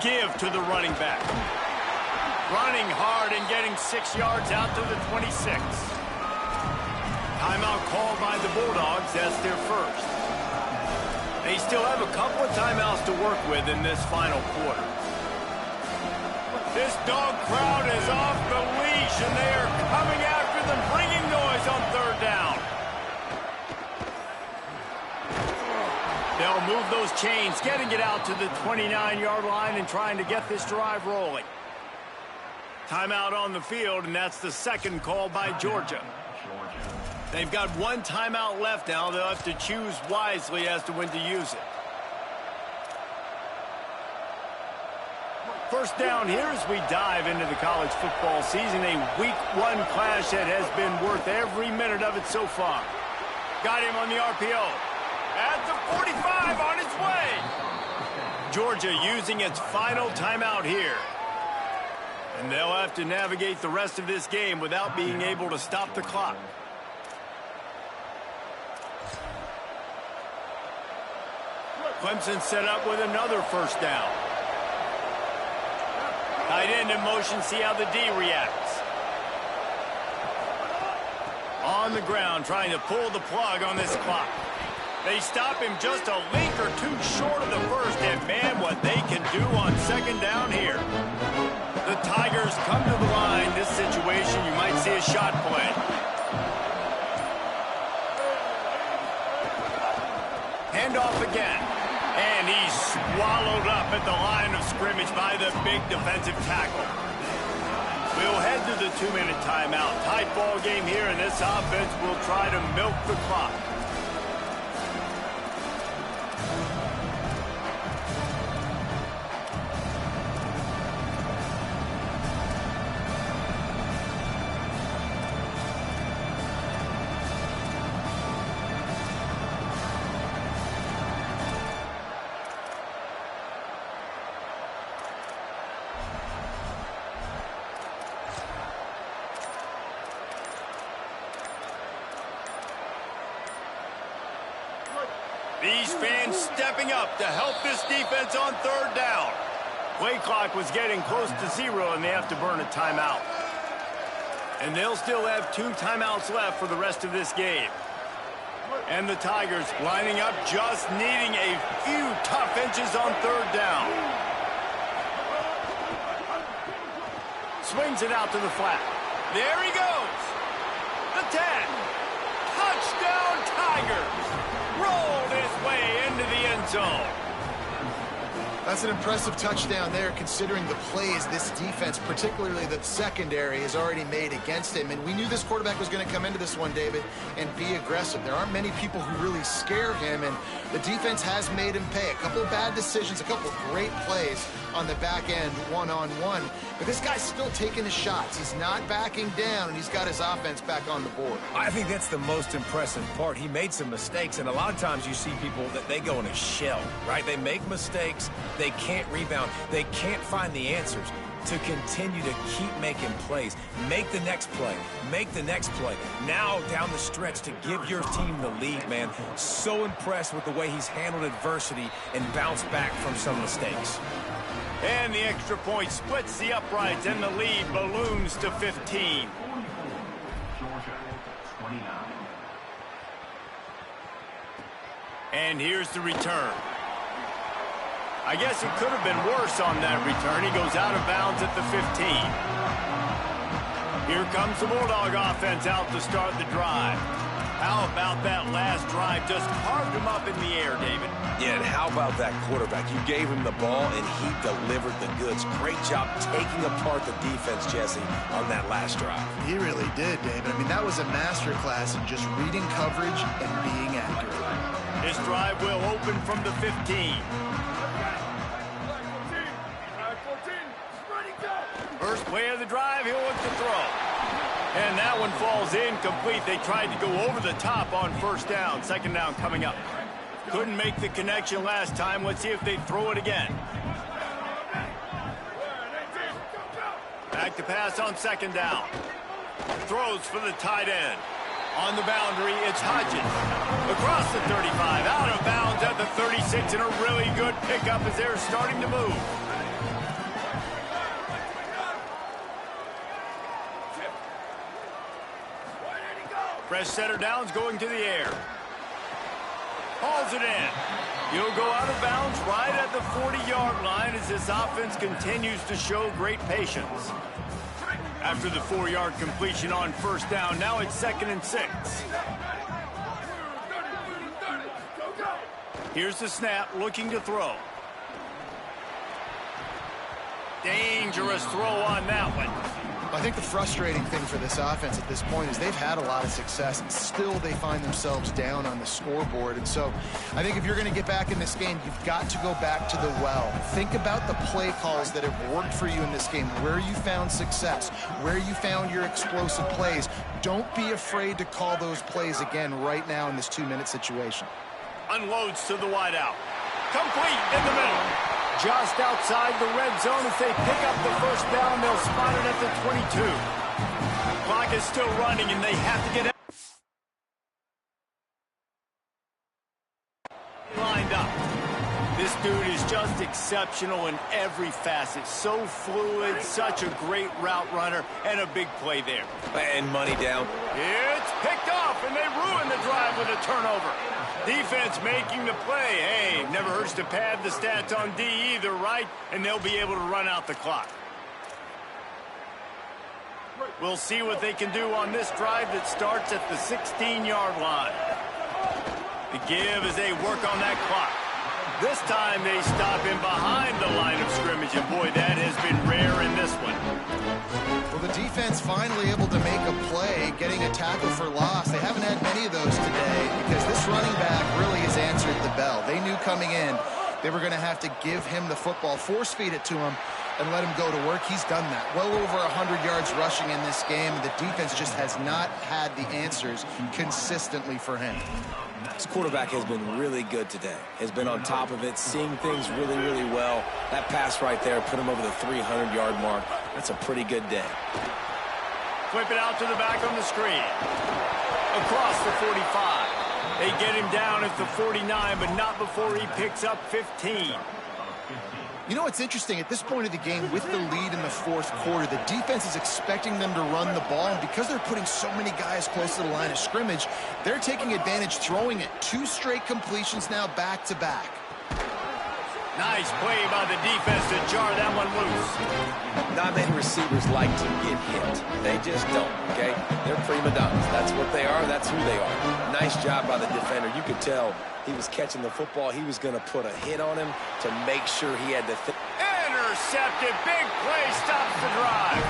Give to the running back. Running hard and getting 6 yards out to the 26. Timeout called by the Bulldogs. That's their 1st. They still have a couple of timeouts to work with in this final quarter. This dog crowd is off the leash, and they are coming after them, bringing noise on 3rd down. They'll move those chains, getting it out to the 29-yard line and trying to get this drive rolling. Timeout on the field, and that's the 2nd call by Georgia. They've got 1 timeout left now. They'll have to choose wisely as to when to use it. 1st down here as we dive into the college football season. A week 1 clash that has been worth every minute of it so far. Got him on the RPO. At the 45 on its way. Georgia using its final timeout here. And they'll have to navigate the rest of this game without being able to stop the clock. Clemson set up with another 1st down. Tight end in motion, see how the D reacts. On the ground, trying to pull the plug on this clock. They stop him just a link or 2 short of the 1st, and man, what they can do on 2nd down here. The Tigers come to the line. This situation, you might see a shot play. Handoff again. And he's swallowed up at the line of scrimmage by the big defensive tackle. We'll head to the 2-minute timeout. Tight ball game here, and this offense will try to milk the clock. These fans stepping up to help this defense on 3rd down. Play clock was getting close to 0, and they have to burn a timeout. And they'll still have 2 timeouts left for the rest of this game. And the Tigers lining up, just needing a few tough inches on 3rd down. Swings it out to the flat. There he goes. The 10. Touchdown, Tigers. Rolled his way into the end zone. That's an impressive touchdown there, considering the plays this defense, particularly the secondary, has already made against him. And we knew this quarterback was going to come into this one, David, and be aggressive. There aren't many people who really scare him, and the defense has made him pay. A couple of bad decisions, a couple of great plays on the back end, one-on-one. But this guy's still taking his shots. He's not backing down, and he's got his offense back on the board. I think that's the most impressive part. He made some mistakes, and a lot of times you see people that they go in a shell, right? They make mistakes. They can't rebound. They can't find the answers to continue to keep making plays. Make the next play. Make the next play. Now down the stretch to give your team the lead, man. So impressed with the way he's handled adversity and bounced back from some mistakes. And the extra point splits the uprights, and the lead balloons to 15. Georgia, 29. And here's the return. I guess it could have been worse on that return. He goes out of bounds at the 15. Here comes the Bulldog offense out to start the drive. How about that last drive? Just carved him up in the air, David. Yeah, and how about that quarterback? You gave him the ball, and he delivered the goods. Great job taking apart the defense, Jesse, on that last drive. He really did, David. I mean, that was a masterclass in just reading coverage and being accurate. This drive will open from the 15. First play of the drive, he'll look to throw. And that one falls incomplete. They tried to go over the top on 1st down. 2nd down coming up. Couldn't make the connection last time. Let's see if they throw it again. Back to pass on 2nd down. Throws for the tight end. On the boundary, it's Hodges. Across the 35, out of bounds at the 36, and a really good pickup as they're starting to move. Fresh setter downs going to the air. Hauls it in. He'll go out of bounds right at the 40-yard line as this offense continues to show great patience. After the 4-yard completion on 1st down, now it's 2nd and 6. Here's the snap, looking to throw. Dangerous throw on that one. I think the frustrating thing for this offense at this point is they've had a lot of success, and still they find themselves down on the scoreboard. And so I think if you're going to get back in this game, you've got to go back to the well. Think about the play calls that have worked for you in this game, where you found success, where you found your explosive plays. Don't be afraid to call those plays again right now in this 2-minute situation. Unloads to the wideout. Complete in the middle. Just outside the red zone as they pick up the 1st down. They'll spot it at the 22. Clock is still running, and they have to get it lined up. This dude is just exceptional in every facet. So fluid, such a great route runner, and a big play there. And money down. It's picked off, and they ruin the drive with a turnover. Defense making the play. Hey, never hurts to pad the stats on D either, right? And they'll be able to run out the clock. We'll see what they can do on this drive that starts at the 16-yard line. The give as they work on that clock. This time they stop him behind the line of scrimmage, and boy, that has been rare in this one. Well, the defense finally able to make a play, getting a tackle for loss. They haven't had many of those today because this running back really has answered the bell. They knew coming in they were going to have to give him the football, force feed it to him, and let him go to work. He's done that. Well over 100 yards rushing in this game. The defense just has not had the answers consistently for him. This quarterback has been really good today. Has been on top of it, seeing things really, really well. That pass right there put him over the 300-yard mark. That's a pretty good day. Flip it out to the back on the screen. Across the 45. They get him down at the 49, but not before he picks up 15. You know what's interesting? At this point of the game, with the lead in the fourth quarter, the defense is expecting them to run the ball, and because they're putting so many guys close to the line of scrimmage, they're taking advantage, throwing it. 2 straight completions now back-to-back. Nice play by the defense to jar that one loose. Not many receivers like to get hit. They just don't, okay? They're prima donnas. That's what they are. That's who they are. Nice job by the defender. You could tell he was catching the football. He was going to put a hit on him to make sure he had the... Intercepted. Big play stops the drive.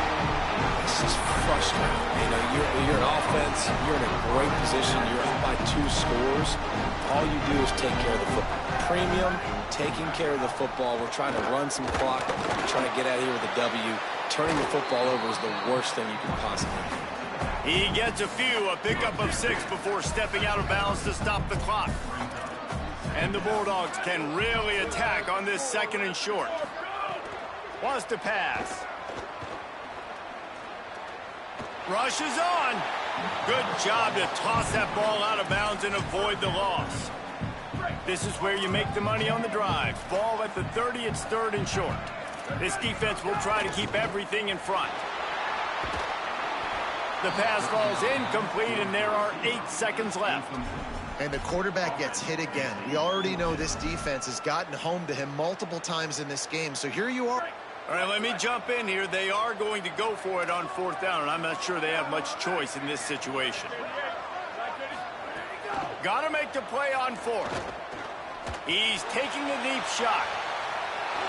This is frustrating. You know, you're an offense. You're in a great position. You're up by 2 scores. All you do is take care of the football. Premium, taking care of the football. We're trying to run some clock. We're trying to get out of here with a W. Turning the football over is the worst thing you can possibly do. He gets a pickup of 6 before stepping out of bounds to stop the clock. And the Bulldogs can really attack on this 2nd and short. Wants to pass. Rush is on. Good job to toss that ball out of bounds and avoid the loss. This is where you make the money on the drive. Ball at the 30, it's 3rd and short. This defense will try to keep everything in front. The pass falls incomplete, and there are 8 seconds left. And the quarterback gets hit again. We already know this defense has gotten home to him multiple times in this game. So here you are. All right, let me jump in here. They are going to go for it on 4th down, and I'm not sure they have much choice in this situation. Got to make the play on 4th. He's taking the deep shot.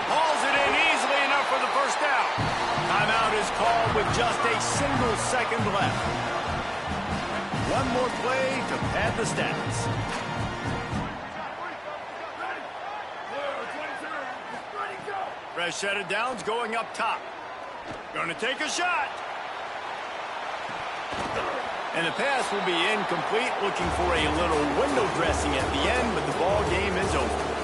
Hauls it in easily enough for the 1st down. Timeout is called with just a single second left. One more play to pad the stats. Fresh set of downs going up top. Going to take a shot. And the pass will be incomplete, looking for a little window dressing at the end, but the ball game is over.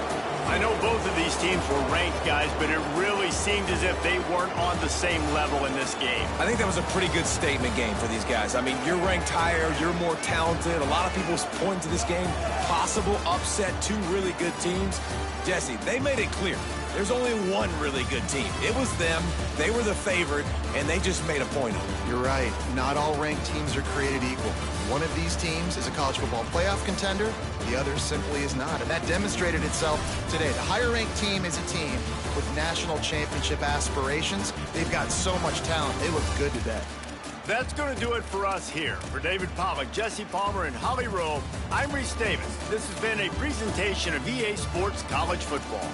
I know both of these teams were ranked, guys, but it really seemed as if they weren't on the same level in this game. I think that was a pretty good statement game for these guys. I mean, you're ranked higher, you're more talented. A lot of people point to this game, possible upset, 2 really good teams. Jesse, they made it clear. There's only one really good team. It was them. They were the favorite, and they just made a point of it. You're right. Not all ranked teams are created equal. One of these teams is a college football playoff contender. The other simply is not. And that demonstrated itself today. The higher-ranked team is a team with national championship aspirations. They've got so much talent. They look good today. That's going to do it for us here. For David Pollack, Jesse Palmer, and Holly Rowe, I'm Reese Davis. This has been a presentation of EA Sports College Football.